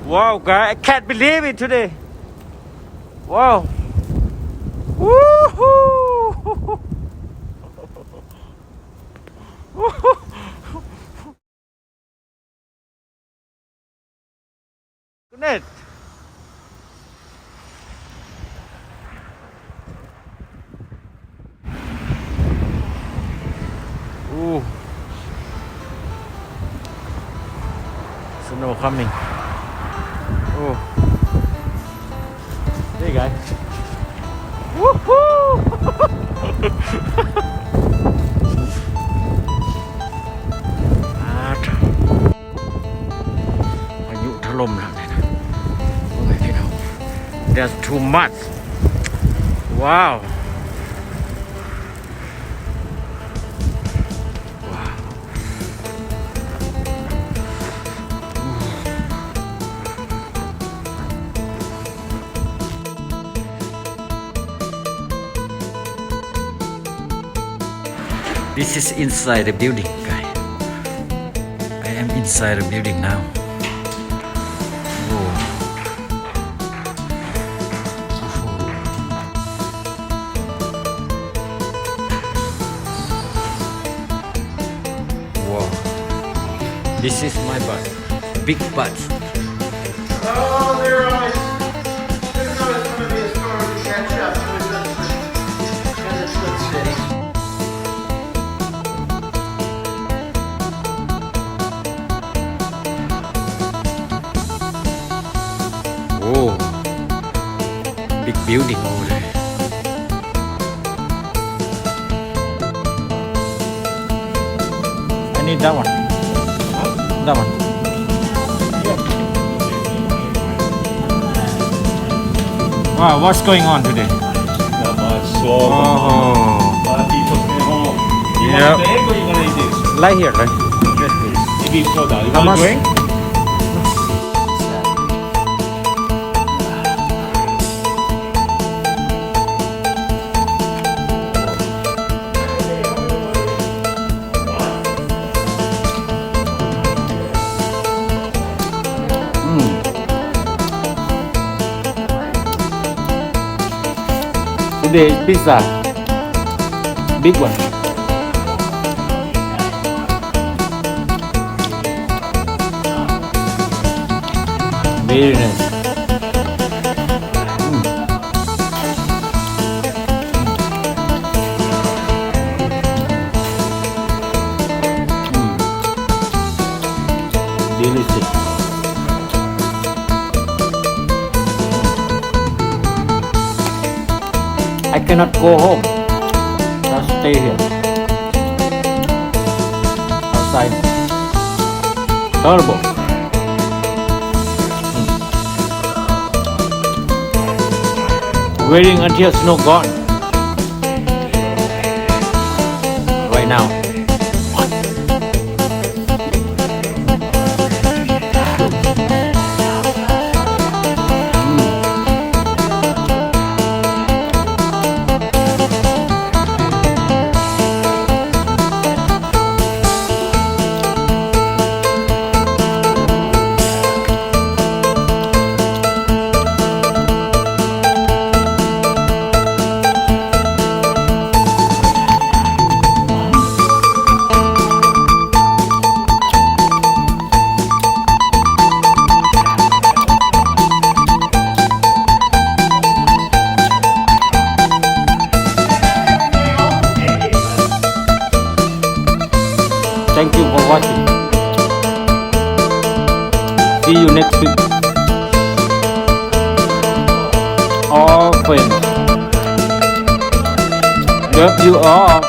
Wow, guys, I can't believe it today. Wow. Woohoo! Goodness. Ooh. Snow coming. Oh. Hey guys. Woohoo! พายุถล่มแล้วเนี่ยนะโอ้ยพี่น้อง There's too much. Wow. This is inside the building, guys. I am inside the building now. Whoa. Wow. This is my bus. Big bus. Oh, there I didn't know it was going to be a storm to catch up. Kind of split steady. Oh, big building over there. I need that one. That one. Wow, what's going on today? Not much. So, Oh, people stay home. You Yep. want the egg or you gonna eat this? right here, right? Yes, please. Maybe soda. You How want much? drink? Today is pizza. Big one. Very nice. Delicious. I cannot go home. Just stay here. Outside. Terrible. Waiting until snow gone. Right now. Thank you for watching. See you next week. All friends. Love you all.